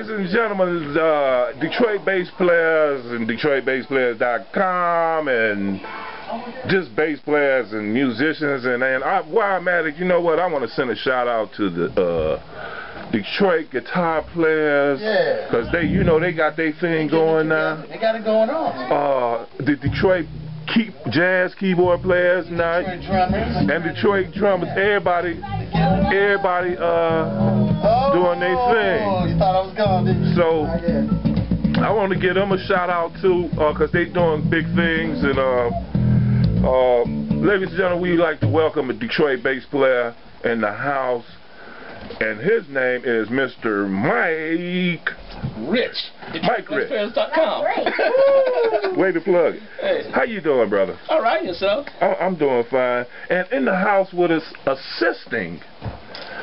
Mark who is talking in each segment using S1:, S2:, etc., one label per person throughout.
S1: Ladies and gentlemen, Detroit bass players and DetroitBassPlayers.com and just bass players and musicians and while I'm at it, you know what? I want to send a shout out to the Detroit guitar players, because they, you know, they got their thing going now.
S2: They got it going on.
S1: The Detroit jazz keyboard players now, and Detroit drummers, everybody doing their thing.
S2: You thought I was gone, didn't you?
S1: So I want to give them a shout out too, because they doing big things. And ladies and gentlemen, we'd like to welcome a Detroit bass player in the house, and his name is Mr. Mike
S3: Rich.
S1: DetroitBassPlayers.com. Way to plug it.
S3: Hey.
S1: How you doing, brother?
S3: All right, yourself?
S1: I'm doing fine. And in the house with us, assisting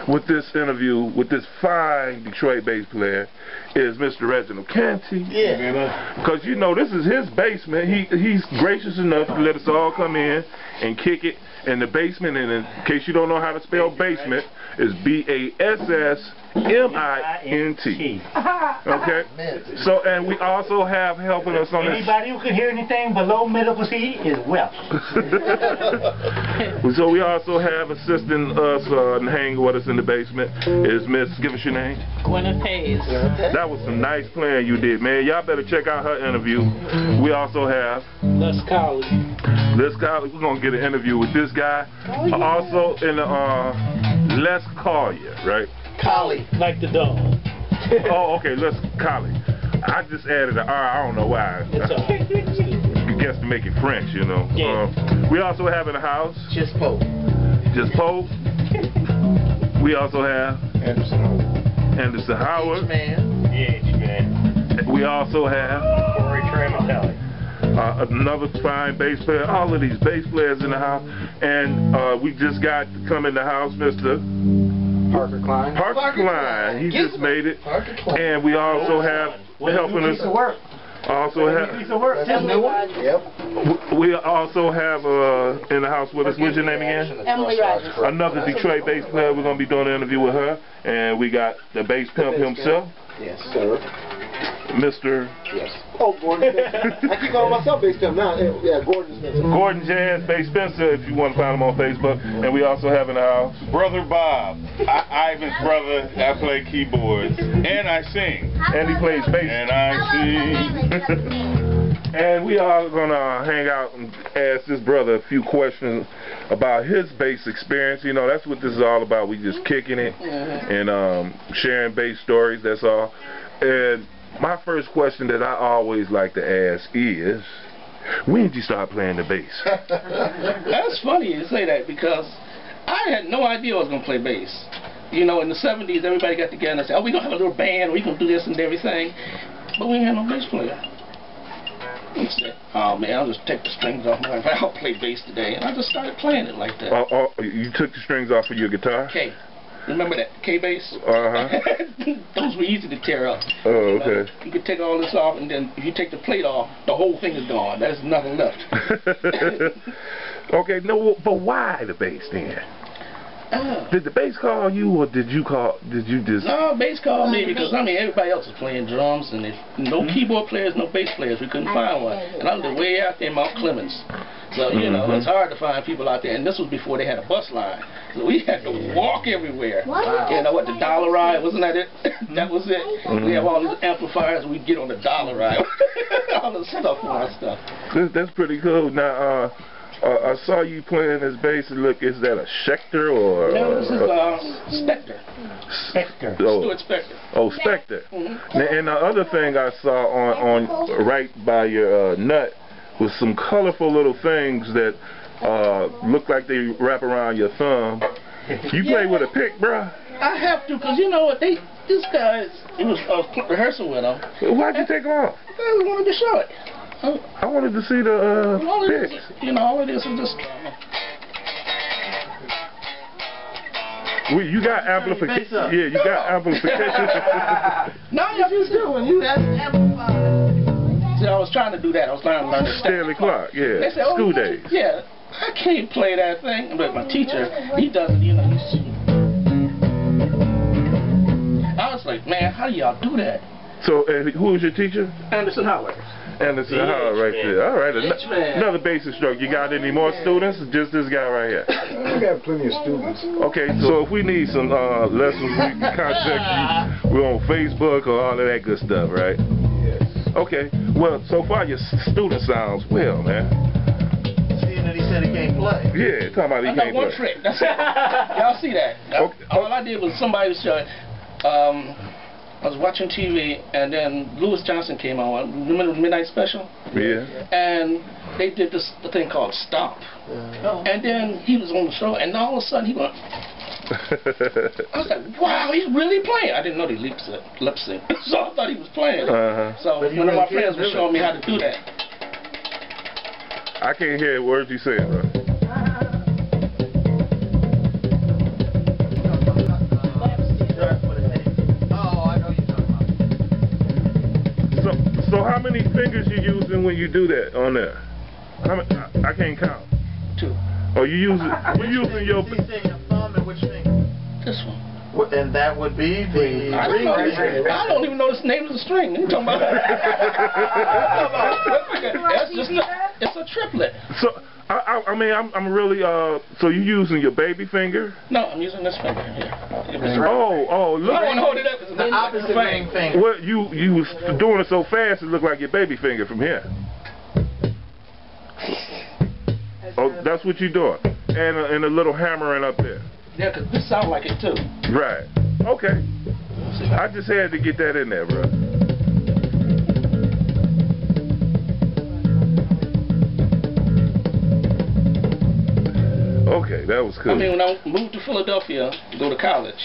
S1: with this interview with this fine Detroit bass player, is Mr. Reginald Canty.
S2: Yeah.
S1: Because you know this is his basement. He's gracious enough to let us all come in and kick it in the basement. And in case you don't know how to spell basement, it's BASSMINT. Okay. So, and we also have helping us on this.
S4: Anybody who can hear anything below middle C is welcome.
S1: So we also have assisting us and hanging with us in the basement is Miss, give us your name.
S5: Gwyneth Hayes.
S1: That was some nice playing you did, man. Y'all better check out her interview. We also have
S3: Les Colley.
S1: Les Colley. We're gonna get an interview with this guy. Also in the Les Collier, right?
S2: Collie.
S3: Like the dog.
S1: Oh, okay, Les Colley. I just added an R. I don't know why.
S3: It's all right.
S1: I guess to make it French, you know.
S3: Yeah.
S1: We also have in the house
S2: Just Pope.
S1: We also have Anderson Howard.
S2: Man.
S1: We also have another fine bass player. All of these bass players in the house. And we just got to come in the house, Mr.
S2: Parker Klein.
S1: Parker Klein. He just made it.
S2: Parker Klein.
S1: And we also have helping us. Also have. We also have in the house with us. What's your name again?
S5: Emily Rogers.
S1: Another Detroit bass player. We're gonna be doing an interview with her, and we got the bass pimp himself.
S2: Yes, sir.
S1: Mr.
S2: Yes. Oh, Gordon Spencer. I keep calling myself bass pimp now. Yeah, Gordon Spencer.
S1: Gordon Jazz Bass Spencer, if you want to find him on Facebook. And we also have in the house
S6: Brother Bob. Ivan's brother. I play keyboards. And I sing.
S1: and he plays bass.
S6: And I sing.
S1: And we are gonna hang out and ask this brother a few questions about his bass experience. You know, that's what this is all about. We just kicking it and sharing bass stories. That's all. And my first question that I always like to ask is, when did you start playing the bass?
S3: That's funny you say that, because I had no idea I was going to play bass. You know, in the 70s, everybody got together and said, oh, we're going to have a little band, we're going to do this and everything. But we had no bass player. I said, oh man, I'll just take the strings off. I'll play bass today. And I just started playing it like that.
S1: You took the strings off of your guitar?
S3: K. Remember that K bass?
S1: Uh-huh.
S3: Those were easy to tear up.
S1: Oh, okay.
S3: You could take all this off, and then if you take the plate off, the whole thing is gone. There's nothing left.
S1: Okay, no, but why the bass then? Did the bass call you, or did you just...
S3: No, bass called me, because, I mean, everybody else was playing drums, and there's no keyboard players, no bass players. We couldn't find one. And I lived way out there in Mount Clemens. So, you know, it's hard to find people out there. And this was before they had a bus line. So we had to walk everywhere. Wow. You know what, the dollar ride, wasn't that it? That was it. We have all these amplifiers, we'd get on the dollar ride. All the stuff on our stuff.
S1: That's pretty cool. Now, I saw you playing this bass. Look, is that a Schecter or?
S3: No, this is Spectre.
S4: Spectre.
S3: Stuart Spectre.
S1: Oh, Spectre. And the other thing I saw on right by your nut was some colorful little things that look like they wrap around your thumb. You play with a pick, bruh?
S3: I have to, because you know what, this guy, I was rehearsing with him.
S1: Why'd you take them off?
S3: I wanted to show it.
S1: I wanted to see the picks.
S3: You know, all it is just...
S1: You got amplification. Yeah, you got amplification.
S3: No, you just doing. You have amplified. See, I was trying to do that. I was trying to learn the
S1: Stanley Clark, yeah.
S3: They said,
S1: School days.
S3: Yeah, I can't play that thing. But my teacher, he does it, you know. I was like, man, how do y'all do that?
S1: So, who was your teacher?
S3: Anderson Howard.
S1: Anderson Howard, right there. All right, another bass instructor. You got any more students? Just this guy right here.
S2: I got plenty of students.
S1: Okay, so if we need some lessons, we can contact you. We're on Facebook or all of that good stuff, right?
S2: Yes.
S1: Okay. Well, so far your student sounds well, man.
S2: Seeing that he said he can't play.
S1: Yeah, talking about he
S3: I got
S1: can't
S3: one
S1: play.
S3: trick. That's it. Y'all see that?
S1: Okay.
S3: All I did was somebody was showing. I was watching TV, and then Louis Johnson came on. Remember the Midnight Special?
S1: Yeah.
S3: And they did this thing called Stomp. And then he was on the show, and all of a sudden he went. I was like, wow, he's really playing. I didn't know he lip sync, so I thought he was playing. So one of my friends was showing me how to do that.
S1: I can't hear words you saying, bro. So how many fingers you using when you do that on there? How many, I can't count.
S3: 2.
S1: Oh, you using your
S2: He's saying your thumb and which finger?
S3: This one.
S2: And that would be the
S3: I don't even know the name of the string. You talking about? That's just it's a triplet.
S1: So I mean I'm really so you using your baby finger?
S3: No, I'm using this finger here.
S1: Oh look.
S3: I don't want to hold it up. It's
S2: the opposite ring finger.
S1: Well, you was doing it so fast it looked like your baby finger from here. Oh, that's what you're doing, and a little hammering up there.
S3: Yeah, cause this sound like it too.
S1: Right. Okay. I just had to get that in there, bro. Okay, that was cool.
S3: I mean, when I moved to Philadelphia to go to college,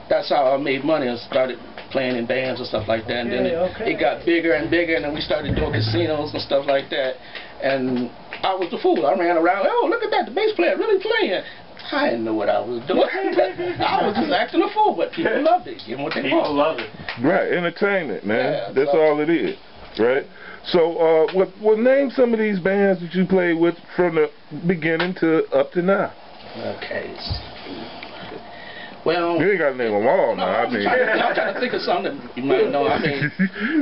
S3: that's how I made money and started playing in bands and stuff like that. And then it got bigger and bigger, and then we started doing casinos and stuff like that. And I was the fool. I ran around, oh, look at that, the bass player really playing. I didn't know what I was doing. I was just acting a fool, but people loved it. Give them what they want.
S6: People love it.
S1: Right, entertainment, man.
S3: Yeah,
S1: that's all it is, right? So, what name some of these bands that you played with from the beginning to up to now?
S3: Okay. Well,
S1: you ain't got to name them all now.
S3: I'm trying to think of something you might know. I mean,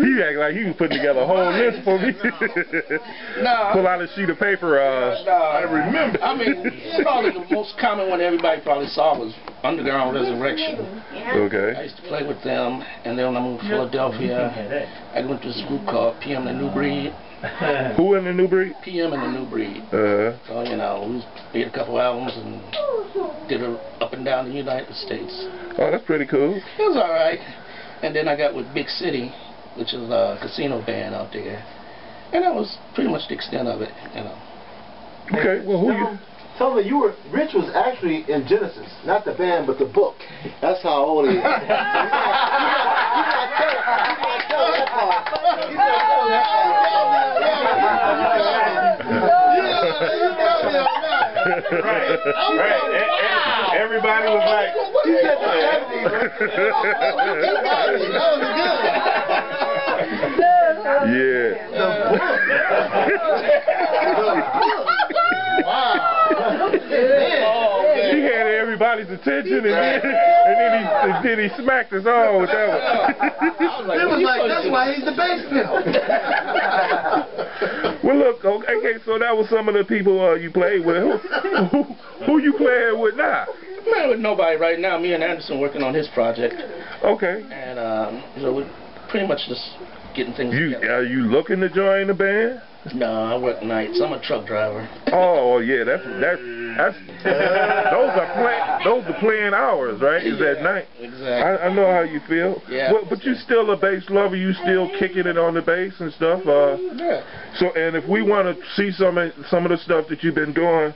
S1: he act like he was putting together a whole list for me.
S3: No.
S1: Pull out a sheet of paper. I remember.
S3: I mean, probably the most common one everybody probably saw was Underground Resurrection.
S1: Okay.
S3: I used to play with them, and then when I moved to Philadelphia, I went to this group called PM and the New Breed.
S1: Who in the New Breed?
S3: PM and the New Breed.
S1: So,
S3: you know, we made a couple albums and did it up and down the United States.
S1: Oh, that's pretty cool.
S3: It was alright. And then I got with Big City, which is a casino band out there. And that was pretty much the extent of it, you know.
S1: Okay, well, who you...
S2: Tell me, Rich was actually in Genesis, not the band, but the book. That's how old he is. He's not telling that part. He's not telling that part.
S6: Right. Everybody was like,
S2: He said the 70s. Wow.
S1: He had everybody's attention, and then he smacked us all with that one.
S2: It was like, that's why he's the bass player.
S1: Well, look, okay, so that was some of the people you played with. Who you playing with now?
S3: I'm playing with nobody right now. Me and Anderson working on his project.
S1: Okay.
S3: And so we're pretty much just getting things together.
S1: Are you looking to join the band?
S3: No, I work nights. I'm a truck driver.
S1: Oh yeah, that's those are playing hours, right? Is at night.
S3: Exactly.
S1: I know how you feel.
S3: Yeah.
S1: But you still a bass lover. You still kicking it on the bass and stuff.
S3: Yeah.
S1: So, and if we want to see some of the stuff that you've been doing,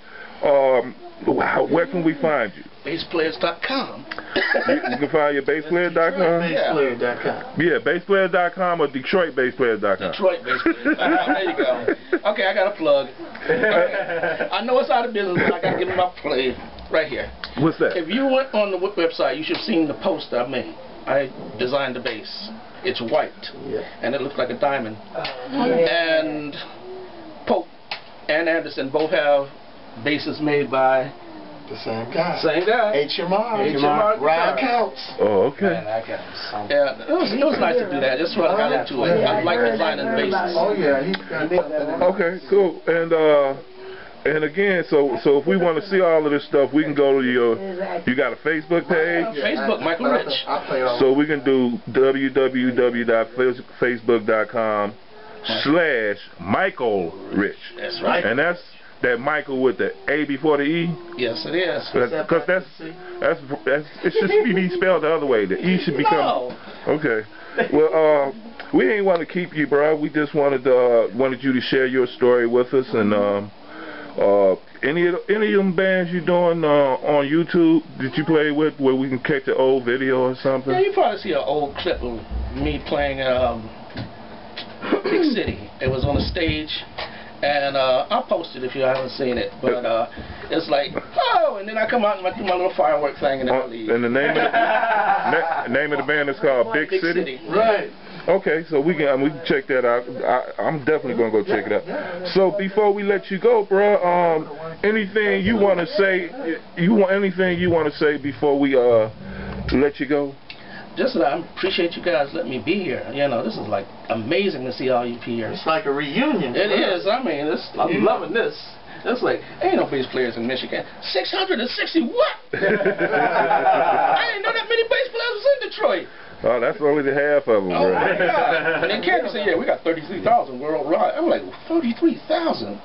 S1: where can we find you?
S3: BASSplayers.com.
S1: You can find your BASSplayer.com.
S2: BASSplayer.com.
S1: Yeah, BASSplayers.com or DetroitBassPlayers.com.
S3: Detroit BASSplayers. There you go. Okay, I got a plug. I know it's out of business, but I got to give them my play right here.
S1: What's that?
S3: If you went on the website, you should have seen the post I made. I designed the bass. It's white, and it looks like a diamond. And Pope and Anderson both have basses made by
S2: The same guy.
S3: Same guy.
S2: HMR. Ryan Counts.
S1: Oh, okay.
S3: Yeah, it was nice to do that. That's what I got into it. I like designing bases.
S2: Oh yeah,
S1: Okay, cool. And again, so if we want to see all of this stuff, we can go to you got a Facebook page?
S3: Facebook, Michael Rich.
S1: So we can do www.facebook.com/Michael Rich.
S3: That's right.
S1: And that's that Michael with the A before the E?
S3: Yes, it is.
S1: Because that's it should be spelled the other way. The E should become...
S3: No.
S1: Okay. Well, we ain't want to keep you, bro. We just wanted you to share your story with us, and any of them bands you doing on YouTube that you play with, where we can catch an old video or something?
S3: Yeah, you probably see an old clip of me playing Big City. It was on a stage, and I'll post it if you haven't seen it. But it's like, oh, and then I come out and I do my little firework thing, and then I leave.
S1: And the name of the band is called Big City?
S2: Right.
S1: Okay, so we can check that out. I'm definitely gonna go check it out. So before we let you go, bro, anything you want to say? Anything you want to say before we let you go?
S3: Just that I appreciate you guys letting me be here. You know, this is like amazing to see all you here.
S2: It's like a reunion.
S3: It is. I mean, I'm loving this. It's like, ain't no bass players in Michigan. 660 what? I didn't know that many bass players was in Detroit.
S1: Oh, that's only the half of them,
S3: oh
S1: bro.
S3: My God. And then Karen said, yeah, we got 33,000 worldwide. I'm like, 33,000?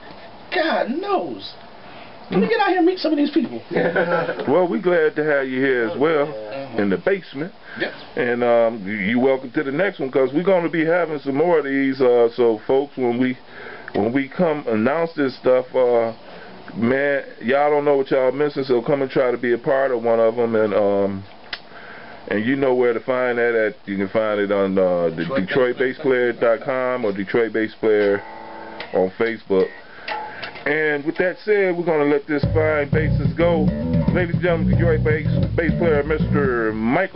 S3: God knows. Let me get out here and meet some of these people.
S1: Well, we're glad to have you here as well, in the basement.
S3: Yes.
S1: And you're welcome to the next one, because we're going to be having some more of these. So, folks, when we come announce this stuff, man, y'all don't know what y'all missing, so come and try to be a part of one of them. And you know where to find that at. You can find it on the DetroitBassPlayer.com or Detroit Bass Player on Facebook. And with that said, we're going to let this fine bassist go. Ladies and gentlemen, Detroit Bass Player, Mr. Mike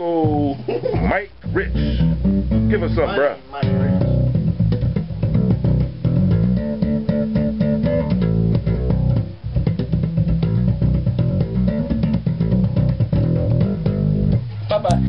S1: Rich. Give us something, bro.
S3: Bye-bye.